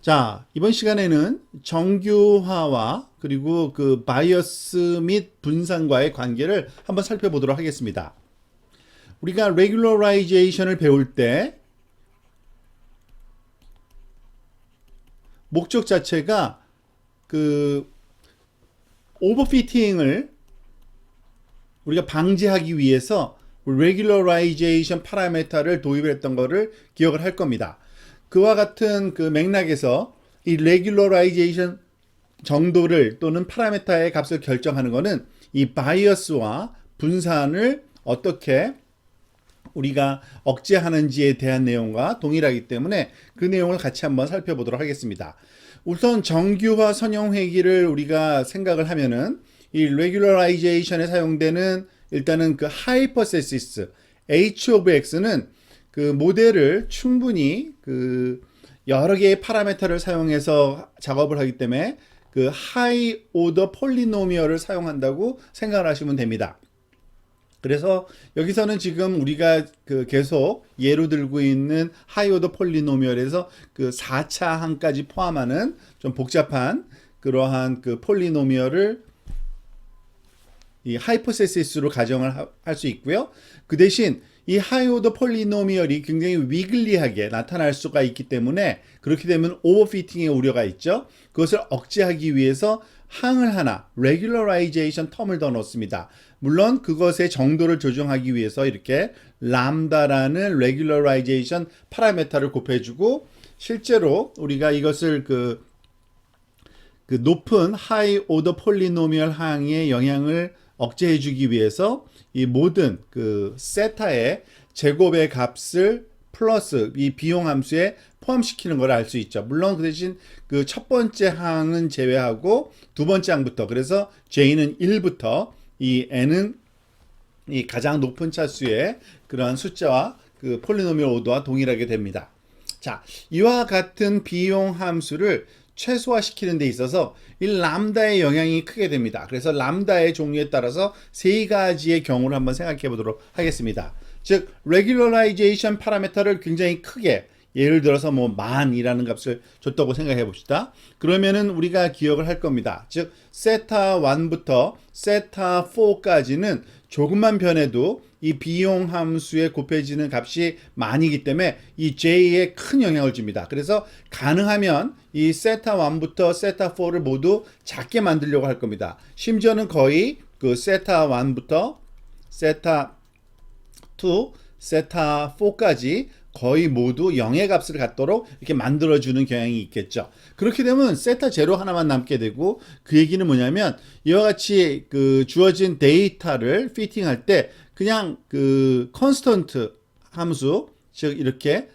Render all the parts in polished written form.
자, 이번 시간에는 정규화와 그리고 그 바이어스 및 분산과의 관계를 한번 살펴보도록 하겠습니다. 우리가 regularization을 배울 때 목적 자체가 그 오버피팅을 우리가 방지하기 위해서 regularization 파라미터를 도입했던 것을 기억을 할 겁니다. 그와 같은 그 맥락에서 이 regularization 정도를 또는 파라미터의 값을 결정하는 것은 이 바이어스와 분산을 어떻게 우리가 억제하는지에 대한 내용과 동일하기 때문에 그 내용을 같이 한번 살펴보도록 하겠습니다. 우선 정규화 선형 회기를 우리가 생각을 하면은 이 regularization에 사용되는 일단은 그 hypothesis h of x는 그 모델을 충분히 그 여러 개의 파라미터를 사용해서 작업을 하기 때문에 그 하이 오더 폴리노미얼을 사용한다고 생각을 하시면 됩니다. 그래서 여기서는 지금 우리가 그 계속 예로 들고 있는 하이 오더 폴리노미얼에서 그 4차 항까지 포함하는 좀 복잡한 그러한 그 폴리노미얼을 이 하이포세시스로 가정을 할 수 있고요. 그 대신 이 하이오더 폴리노미얼이 굉장히 위글리하게 나타날 수가 있기 때문에 그렇게 되면 오버피팅의 우려가 있죠. 그것을 억제하기 위해서 항을 하나, regularization 텀을 더 넣습니다. 물론 그것의 정도를 조정하기 위해서 이렇게 람다라는 regularization 파라미터를 곱해주고 실제로 우리가 이것을 그 높은 하이 오더 폴리노미얼 항의 영향을 억제해주기 위해서 이 모든 그 세타의 제곱의 값을 플러스 이 비용 함수에 포함시키는 걸 알 수 있죠. 물론 그 대신 그 첫 번째 항은 제외하고 두 번째 항부터 그래서 j는 1부터 이 n은 이 가장 높은 차수의 그러한 숫자와 그 폴리노미얼 오더와 동일하게 됩니다. 자, 이와 같은 비용 함수를 최소화시키는 데 있어서 이 람다의 영향이 크게 됩니다. 그래서 람다의 종류에 따라서 세 가지의 경우를 한번 생각해 보도록 하겠습니다. 즉 regularization 파라미터를 굉장히 크게 예를 들어서 뭐 만이라는 값을 줬다고 생각해 봅시다. 그러면은 우리가 기억을 할 겁니다. 즉 세타 1부터 세타 4까지는 조금만 변해도 이 비용 함수에 곱해지는 값이 만이기 때문에 이 j에 큰 영향을 줍니다. 그래서 가능하면 이 세타 1부터 세타 4를 모두 작게 만들려고 할 겁니다. 심지어는 거의 그 세타 1부터 세타 2, 세타 4까지 거의 모두 0의 값을 갖도록 이렇게 만들어주는 경향이 있겠죠. 그렇게 되면 세타 제로 하나만 남게 되고 그 얘기는 뭐냐면 이와 같이 그 주어진 데이터를 피팅할 때 그냥 그 컨스턴트 함수 즉 이렇게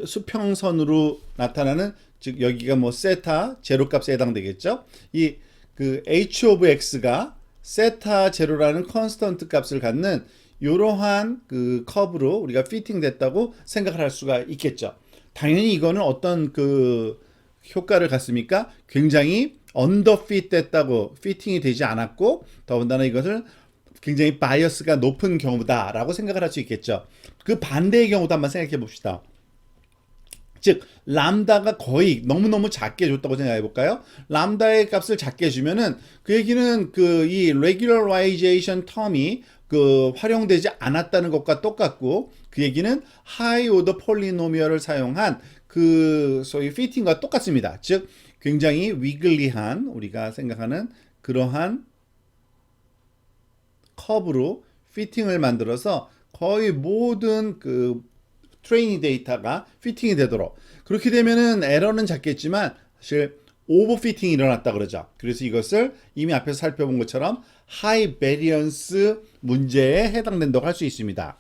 수평선으로 나타나는 즉 여기가 뭐 세타 제로 값에 해당되겠죠. 이 그 h of x가 세타 제로라는 컨스턴트 값을 갖는 이러한 그 커브로 우리가 피팅 됐다고 생각을 할 수가 있겠죠. 당연히 이거는 어떤 그 효과를 갖습니까? 굉장히 언더핏 됐다고 피팅이 되지 않았고 더군다나 이것을 굉장히 바이어스가 높은 경우다라고 생각을 할 수 있겠죠. 그 반대의 경우도 한번 생각해 봅시다. 즉 람다가 거의 너무너무 작게 줬다고 생각해 볼까요? 람다의 값을 작게 주면은 그 얘기는 그 이 regularization 텀이 그 활용되지 않았다는 것과 똑같고 그 얘기는 하이 오더 폴리노미얼을 사용한 그 소위 피팅과 똑같습니다. 즉 굉장히 위글리한 우리가 생각하는 그러한 커브로 피팅을 만들어서 거의 모든 그 트레이닝 데이터가 피팅이 되도록 그렇게 되면은 에러는 작겠지만 사실 오버피팅이 일어났다 그러죠. 그래서 이것을 이미 앞에서 살펴본 것처럼 하이 베리언스 문제에 해당된다고 할 수 있습니다.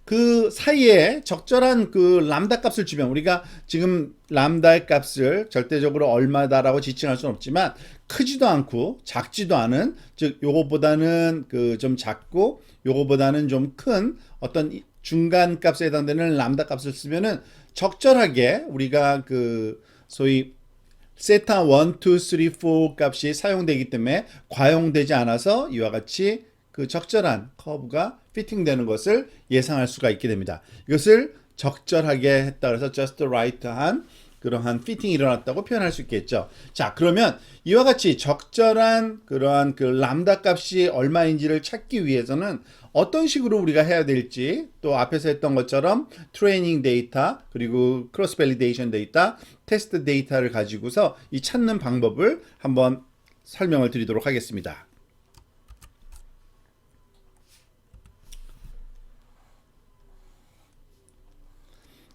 그 사이에 적절한 그 람다 값을 주면 우리가 지금 람다의 값을 절대적으로 얼마다라고 지칭할 수는 없지만 크지도 않고 작지도 않은 즉 요거보다는 그 좀 작고 요거보다는 좀 큰 어떤 중간 값에 해당되는 람다 값을 쓰면은 적절하게 우리가 그 소위 세타 1, 2, 3, 4 값이 사용되기 때문에 과용되지 않아서 이와 같이 그 적절한 커브가 피팅되는 것을 예상할 수가 있게 됩니다. 이것을 적절하게 했다 그래서 just right한 그러한 피팅이 일어났다고 표현할 수 있겠죠. 자, 그러면 이와 같이 적절한 그러한 그 람다 값이 얼마인지를 찾기 위해서는 어떤 식으로 우리가 해야 될지, 또 앞에서 했던 것처럼 트레이닝 데이터, 그리고 크로스 밸리데이션 데이터, 테스트 데이터를 가지고서 이 찾는 방법을 한번 설명을 드리도록 하겠습니다.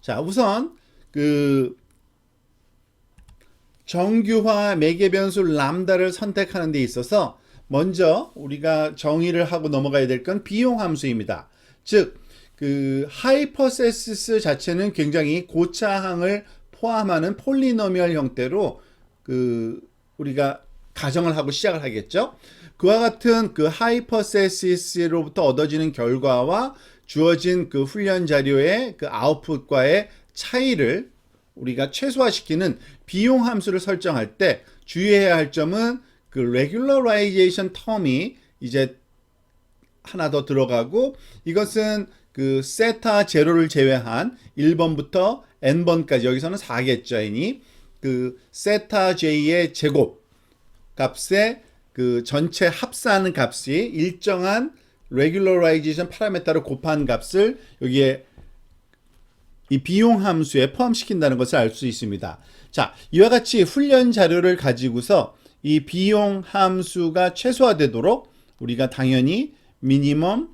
자, 우선 그 정규화 매개 변수 람다를 선택하는 데 있어서 먼저 우리가 정의를 하고 넘어가야 될 건 비용 함수입니다. 즉, 그 하이퍼세시스 자체는 굉장히 고차항을 포함하는 폴리노미얼 형태로 그 우리가 가정을 하고 시작을 하겠죠. 그와 같은 그 하이퍼세시스로부터 얻어지는 결과와 주어진 그 훈련 자료의 그 아웃풋과의 차이를 우리가 최소화시키는 비용 함수를 설정할 때 주의해야 할 점은 그 regularization term이 이제 하나 더 들어가고, 이것은 그 세타 제로를 제외한 1번부터 n번까지, 여기서는 4겠죠. n이 그 세타 j의 제곱 값에 그 전체 합산하는 값이 일정한 regularization 파라미터를 곱한 값을 여기에 이 비용 함수에 포함시킨다는 것을 알 수 있습니다. 자, 이와 같이 훈련 자료를 가지고서 이 비용 함수가 최소화되도록 우리가 당연히 미니멈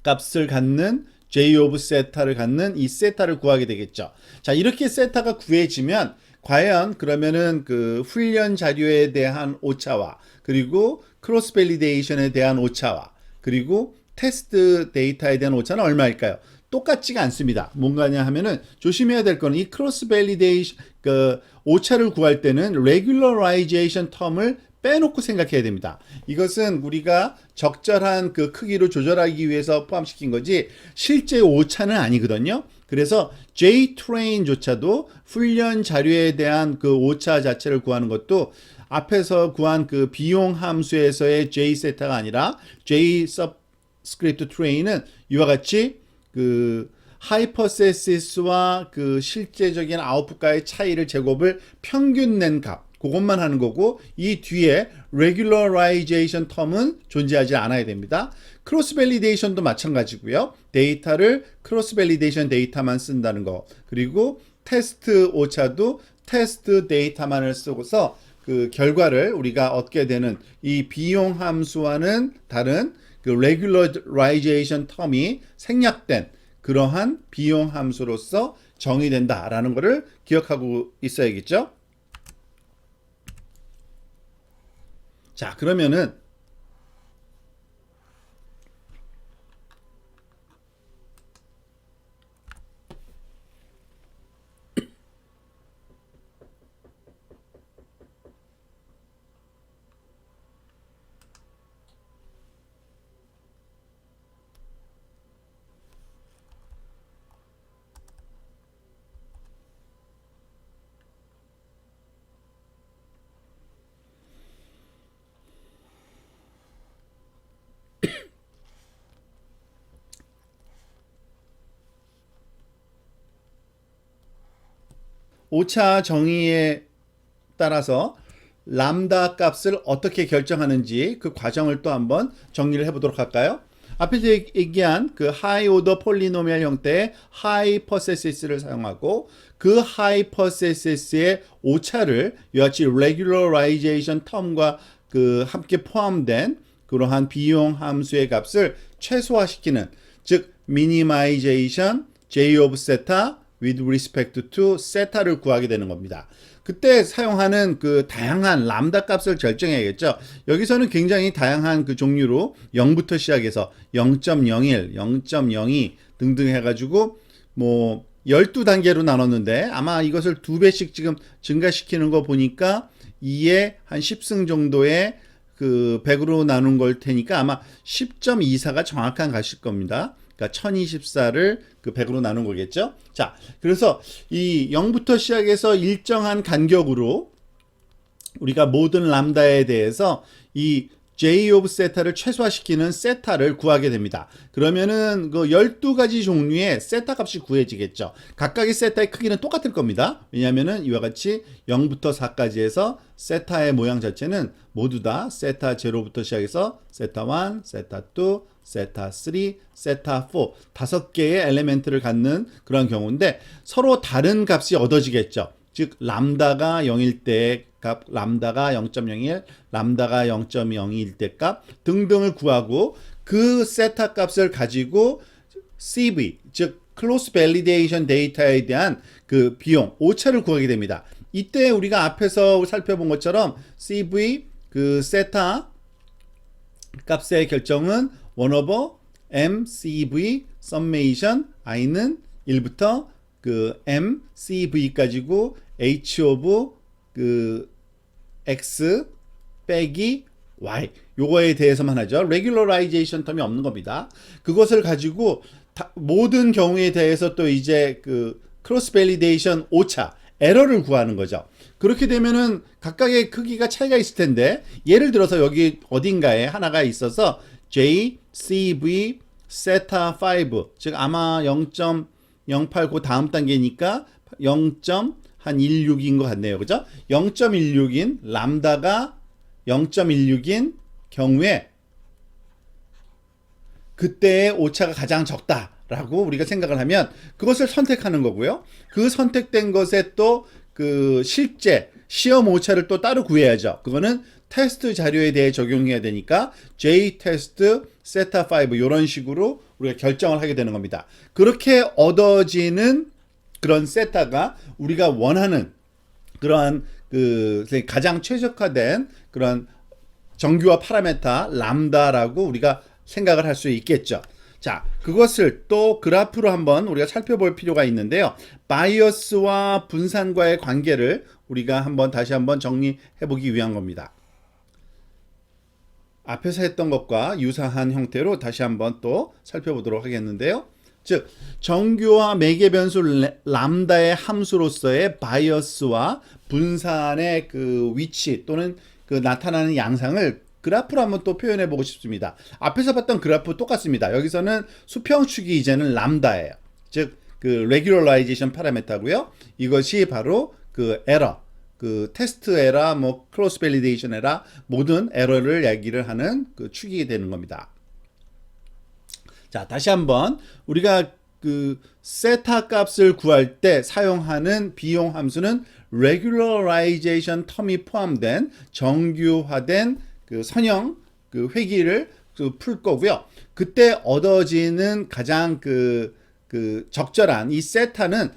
값을 갖는 j of 세타를 갖는 이 세타를 구하게 되겠죠. 자, 이렇게 세타가 구해지면 과연 그러면은 그 훈련 자료에 대한 오차와, 그리고 크로스 밸리데이션에 대한 오차와, 그리고 테스트 데이터에 대한 오차는 얼마일까요? 똑같지가 않습니다. 뭔가냐 하면은 조심해야 될 거는 이 크로스 밸리데이션 그 오차를 구할 때는 regularization term을 빼놓고 생각해야 됩니다. 이것은 우리가 적절한 그 크기로 조절하기 위해서 포함시킨 거지 실제 오차는 아니거든요. 그래서 JTrain조차도 훈련 자료에 대한 그 오차 자체를 구하는 것도 앞에서 구한 그 비용 함수에서의 J세타가 아니라 J subscript train은 이와 같이 그 하이퍼세시스와 그 실제적인 아웃풋과의 차이를 제곱을 평균 낸 값, 그것만 하는 거고, 이 뒤에 regularization term은 존재하지 않아야 됩니다. 크로스 밸리데이션도 마찬가지고요. 데이터를 크로스 밸리데이션 데이터만 쓴다는 거, 그리고 테스트 오차도 테스트 데이터만을 쓰고서 그 결과를 우리가 얻게 되는 이 비용 함수와는 다른 그 regularization term이 생략된 그러한 비용 함수로서 정의된다라는 것을 기억하고 있어야겠죠. 자, 그러면은 오차 정의에 따라서 람다 값을 어떻게 결정하는지 그 과정을 또 한번 정리를 해보도록 할까요? 앞에서 얘기한 그 하이 오더 폴리노미얼 형태의 하이퍼세시스를 사용하고, 그 하이퍼세시스의 오차를 이와 같이 regularization term과 그 함께 포함된 그러한 비용 함수의 값을 최소화시키는, 즉 minimization j of theta with respect to theta를 구하게 되는 겁니다. 그때 사용하는 그 다양한 람다 값을 결정해야겠죠. 여기서는 굉장히 다양한 그 종류로 0부터 시작해서 0.01, 0.02 등등 해가지고 뭐 12단계로 나눴는데, 아마 이것을 2배씩 지금 증가시키는 거 보니까 2에 한 10승 정도의 그 100으로 나눈 걸 테니까 아마 10.24가 정확한 값일 겁니다. 그러니까 1024를 그 100으로 나눈 거겠죠. 자, 그래서 이 0부터 시작해서 일정한 간격으로 우리가 모든 람다에 대해서 이 J of 세타를 최소화시키는 세타를 구하게 됩니다. 그러면은 그 12가지 종류의 세타 값이 구해지겠죠. 각각의 세타의 크기는 똑같을 겁니다. 왜냐하면은 이와 같이 0부터 4까지 해서 세타의 모양 자체는 모두 다 세타 0부터 시작해서 세타 1, 세타 2, 세타 3, 세타 4 다섯 개의 엘리멘트를 갖는 그런 경우인데 서로 다른 값이 얻어지겠죠. 즉 람다가 0일 때 값, 람다가 0.01, 람다가 0.02일 때 값 등등을 구하고 그 세타 값을 가지고 CV, 즉 클로스 밸리데이션 데이터에 대한 그 비용, 오차를 구하게 됩니다. 이때 우리가 앞에서 살펴본 것처럼 CV 그 세타 값의 결정은 1 over MCV summation i는 1부터 그 MCV까지고 H of 그 X 빼기 Y 요거에 대해서만 하죠. regularization 텀이 없는 겁니다. 그것을 가지고 모든 경우에 대해서 또 이제 그 크로스 밸리데이션 오차 에러를 구하는 거죠. 그렇게 되면은 각각의 크기가 차이가 있을 텐데 예를 들어서 여기 어딘가에 하나가 있어서 J, CV, 세타 5 즉 아마 0.08 그 다음 단계니까 0.16인 것 같네요. 그죠? 0.16인 람다가 0.16인 경우에 그때의 오차가 가장 적다라고 우리가 생각을 하면 그것을 선택하는 거고요. 그 선택된 것에 또 그 실제 시험 오차를 또 따로 구해야죠. 그거는 테스트 자료에 대해 적용해야 되니까 J 테스트 세타 5 이런 식으로 우리가 결정을 하게 되는 겁니다. 그렇게 얻어지는 그런 세타가 우리가 원하는 그러한 그 가장 최적화된 그런 정규화 파라메타 람다라고 우리가 생각을 할 수 있겠죠. 자, 그것을 또 그래프로 한번 우리가 살펴볼 필요가 있는데요. 바이어스와 분산과의 관계를 우리가 다시 한번 정리해 보기 위한 겁니다. 앞에서 했던 것과 유사한 형태로 다시 한번 또 살펴보도록 하겠는데요. 즉 정규화 매개 변수 람다의 함수로서의 바이어스와 분산의 그 위치 또는 그 나타나는 양상을 그래프로 한번 또 표현해 보고 싶습니다. 앞에서 봤던 그래프 똑같습니다. 여기서는 수평축이 이제는 람다예요. 즉 그 regularization 파라미터고요. 이것이 바로 그 에러, 그 테스트 에러, 뭐 크로스 밸리데이션 에러 모든 에러를 얘기를 하는 그 축이 되는 겁니다. 자, 다시 한번 우리가 그 세타 값을 구할 때 사용하는 비용 함수는 regularization 텀이 포함된 정규화된 그 선형 그 회기를 풀 거고요. 그때 얻어지는 가장 그 적절한 이 세타는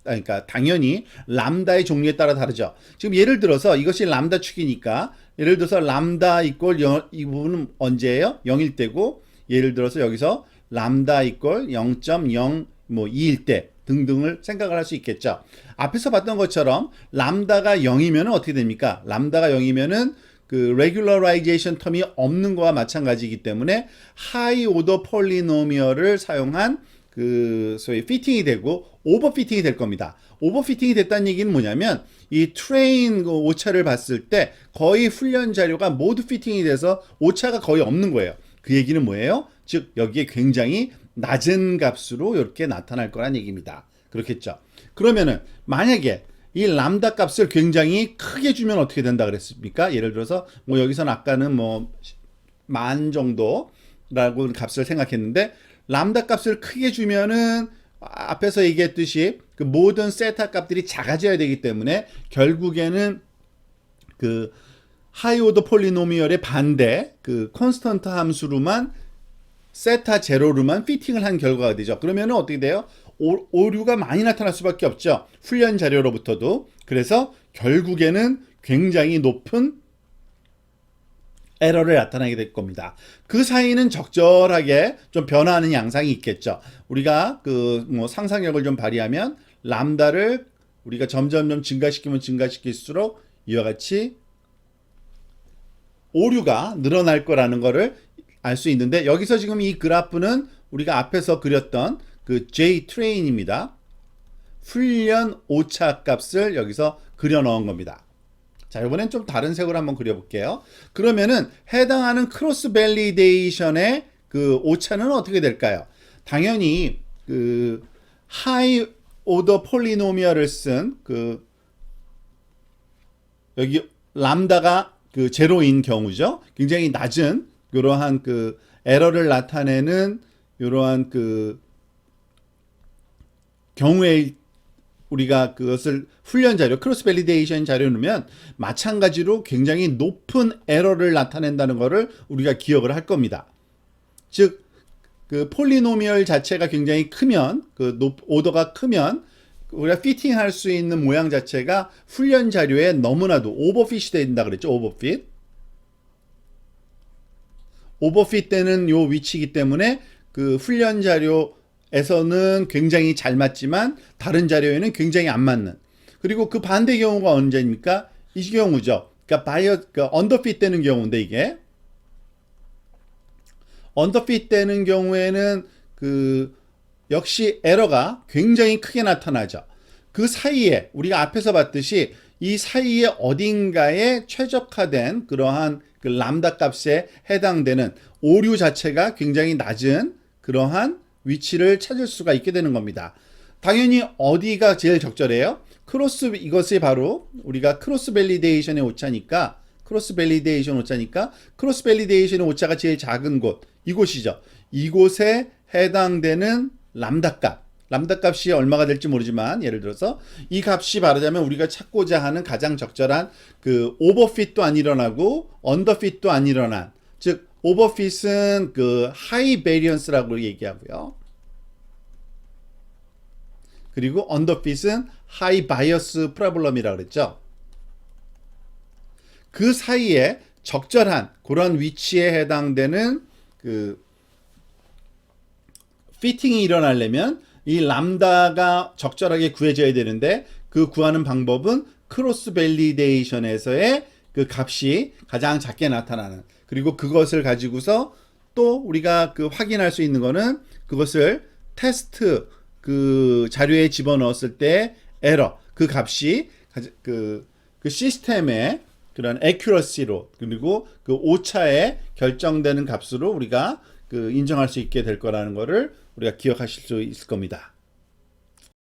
그러니까 당연히 람다의 종류에 따라 다르죠. 지금 예를 들어서 이것이 람다 축이니까 예를 들어서 람다 이꼴 이 부분은 언제예요? 0일 때고 예를 들어서 여기서 람다 이꼴 0.0 뭐 2일 때 등등을 생각을 할 수 있겠죠. 앞에서 봤던 것처럼 람다가 0이면 어떻게 됩니까? 람다가 0이면은 그 regularization 텀이 없는 거와 마찬가지이기 때문에 하이 오더 폴리노미얼을 사용한 그 소위 피팅이 되고 오버 피팅이 될 겁니다. 오버 피팅이 됐다는 얘기는 뭐냐면 이 트레인 오차를 봤을 때 거의 훈련 자료가 모두 피팅이 돼서 오차가 거의 없는 거예요. 그 얘기는 뭐예요? 즉 여기에 굉장히 낮은 값으로 이렇게 나타날 거란 얘기입니다. 그렇겠죠. 그러면은 만약에 이 람다 값을 굉장히 크게 주면 어떻게 된다 그랬습니까? 예를 들어서 뭐 여기서는 아까는 뭐 10,000 정도라고 값을 생각했는데 람다 값을 크게 주면은 앞에서 얘기했듯이 그 모든 세타 값들이 작아져야 되기 때문에 결국에는 그 하이 오더 폴리노미얼의 반대 그 콘스턴트 함수로만 세타 제로로만 피팅을 한 결과가 되죠. 그러면은 어떻게 돼요? 오류가 많이 나타날 수밖에 없죠. 훈련 자료로부터도. 그래서 결국에는 굉장히 높은 에러를 나타나게 될 겁니다. 그 사이는 적절하게 좀 변화하는 양상이 있겠죠. 우리가 그 뭐 상상력을 좀 발휘하면 람다를 우리가 점점 증가시키면 증가시킬수록 이와 같이 오류가 늘어날 거라는 거를 알 수 있는데 여기서 지금 이 그래프는 우리가 앞에서 그렸던 그 J 트레인입니다. 훈련 오차 값을 여기서 그려 넣은 겁니다. 자, 이번엔 좀 다른 색으로 한번 그려볼게요. 그러면은 해당하는 크로스 밸리데이션의 그 오차는 어떻게 될까요? 당연히 그 하이 오더 폴리노미얼을 쓴 그 여기 람다가 그 제로인 경우죠. 굉장히 낮은 이러한 그 에러를 나타내는 이러한 그 경우에 우리가 그것을 훈련 자료, 크로스 밸리데이션 자료 넣으면 마찬가지로 굉장히 높은 에러를 나타낸다는 것을 우리가 기억을 할 겁니다. 즉, 그 폴리노미얼 자체가 굉장히 크면, 그 오더가 크면 우리가 피팅할 수 있는 모양 자체가 훈련 자료에 너무나도 오버핏이 된다 그랬죠. 오버핏. 오버핏 되는 요 위치이기 때문에 그 훈련 자료에서는 굉장히 잘 맞지만 다른 자료에는 굉장히 안 맞는. 그리고 그 반대 경우가 언제입니까? 이 경우죠. 그러니까 언더핏 되는 경우인데 이게 언더핏 되는 경우에는 그 역시 에러가 굉장히 크게 나타나죠. 그 사이에 우리가 앞에서 봤듯이 이 사이에 어딘가에 최적화된 그러한 그 람다 값에 해당되는 오류 자체가 굉장히 낮은 그러한 위치를 찾을 수가 있게 되는 겁니다. 당연히 어디가 제일 적절해요? 이것이 바로 우리가 크로스 밸리데이션의 오차니까 크로스 밸리데이션의 오차가 제일 작은 곳, 이곳이죠. 이곳에 해당되는 람다 값이 얼마가 될지 모르지만 예를 들어서 이 값이 말하자면 우리가 찾고자 하는 가장 적절한 그 오버핏도 안 일어나고 언더핏도 안 일어난, 즉 오버핏은 그 하이 베리언스라고 얘기하고요. 그리고 언더핏은 하이 바이어스 프로블럼이라고 그랬죠. 그 사이에 적절한 그런 위치에 해당되는 그 피팅이 일어나려면 이 람다가 적절하게 구해져야 되는데 그 구하는 방법은 크로스 밸리데이션에서의 그 값이 가장 작게 나타나는, 그리고 그것을 가지고서 또 우리가 그 확인할 수 있는 거는 그것을 테스트 그 자료에 집어넣었을 때 에러 그 값이 그 시스템의 그런 액큐러시로 그리고 그 오차에 결정되는 값으로 우리가 그 인정할 수 있게 될 거라는 거를 우리가 기억하실 수 있을 겁니다.